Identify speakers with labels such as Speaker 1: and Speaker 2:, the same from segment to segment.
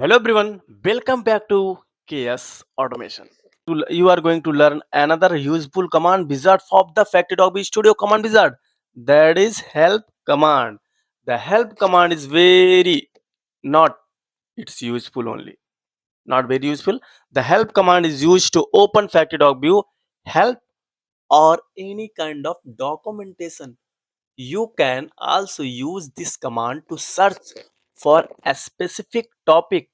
Speaker 1: Hello everyone, welcome back to KS Automation. You are going to learn another useful command wizard of the FactoryTalk View Studio command wizard. That is help command. The help command is very not it's useful only. Not very useful. The help command is used to open FactoryTalk View, help or any kind of documentation. You can also use this command to search for a specific topic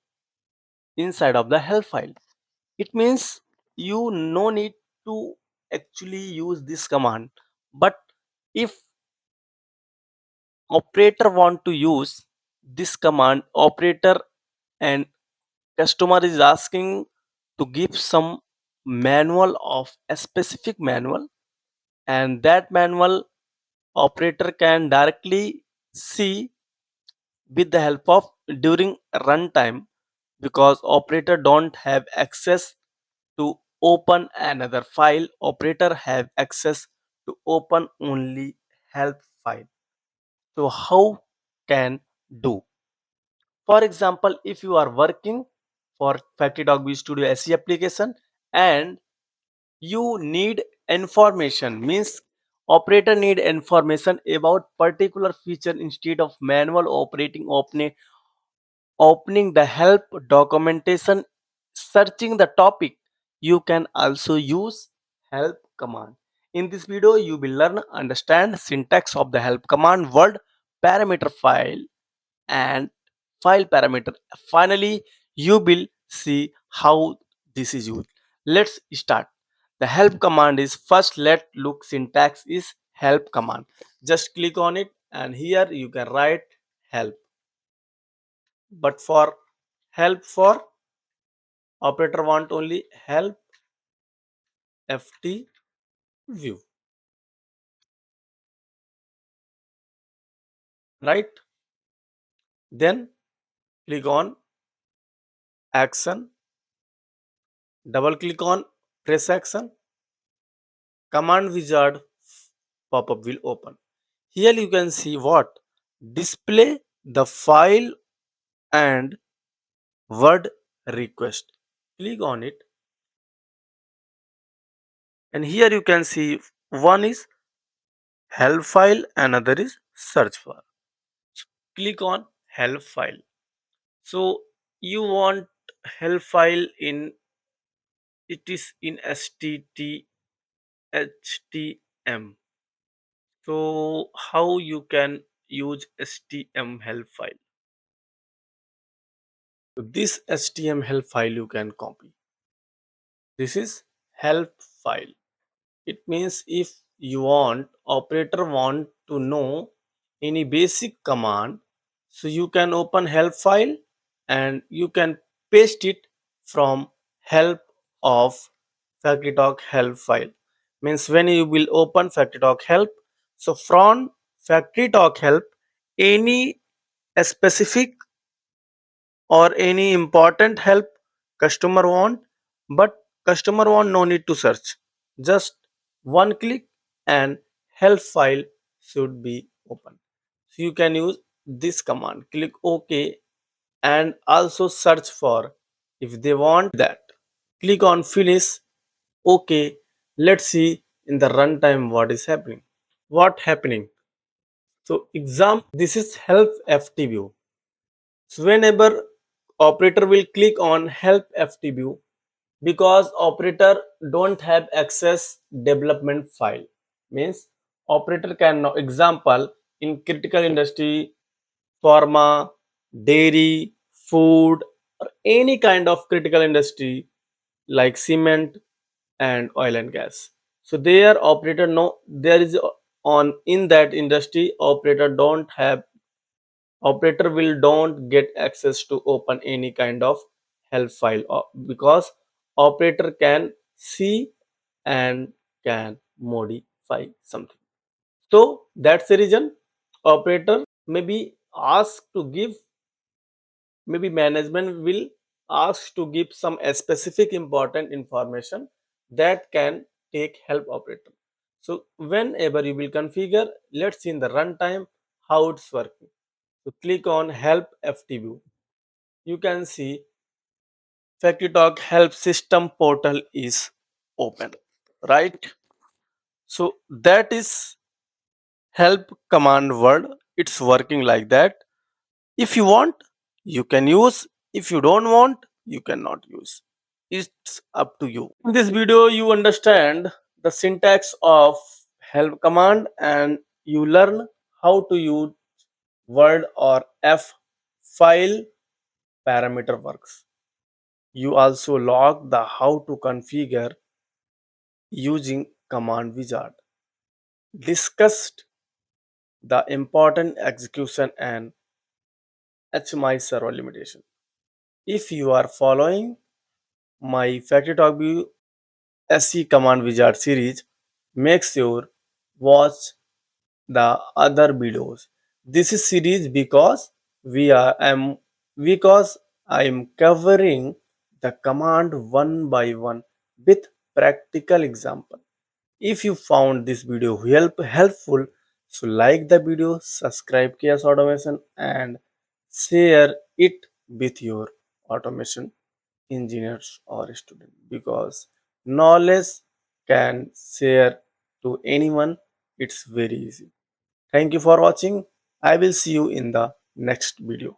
Speaker 1: inside of the help file. It means you no need to actually use this command, but if operator want to use this command, operator and customer is asking to give some manual of a specific manual, and that manual operator can directly see with the help of during runtime, because operator don't have access to open another file. Operator have access to open only help file. So how can do? For example, if you are working for FactoryTalk View Studio SE application and you need information, means operator need information about particular feature, instead of manual operating opening the help documentation, searching the topic, you can also use help command. In this video you will learn understand syntax of the help command, word parameter, file and file parameter. Finally you will see how this is used. Let's start. The help command is first, let look syntax is help command. Just click on it and here you can write help, but for help for operator want only help ft view, right? Then click on action, double click on press action, command wizard pop-up will open. Here you can see what display the file and word request. Click on it and here you can see one is help file, another is search for. Click on help file. So you want help file in, it is in htm. So how you can use htm help file? So this htm help file you can copy. This is help file. It means if you want operator want to know any basic command, so you can open help file and you can paste it from help of FactoryTalk help file. Means when you will open FactoryTalk help, so from FactoryTalk help, any specific or any important help customer want, but customer want no need to search, just one click and help file should be open. So you can use this command, click ok and also search for if they want that. Click on finish. Okay, let's see in the runtime what is happening. What happening? So example, this is help ft view. So whenever operator will click on help ft view, because operator don't have access development file, means operator can know, example in critical industry, pharma, dairy, food or any kind of critical industry like cement and oil and gas. So there operator no, there is on in that industry operator don't have, operator will don't get access to open any kind of help file, because operator can see and can modify something. So that's the reason operator maybe asked to give, maybe management will ask to give some specific important information that can take help operator. So whenever you will configure, let's see in the runtime how it's working. So click on help ft view. you can see FactoryTalk Help System portal is open, right? So that is help command word. It's working like that. If you want, you can use. If you don't want, you cannot use. It's up to you. In this video, you understand the syntax of help command and you learn how to use word or f file parameter works. You also log the how to configure using command wizard. Discussed the important execution and HMI server limitation. If you are following my FactoryTalk View SE command wizard series, make sure watch the other videos. This is series because I am covering the command one by one with practical example. If you found this video helpful, so like the video, subscribe Chaos Automation and share it with your automation engineers or student because knowledge can share to anyone. It's very easy. Thank you for watching. I will see you in the next video.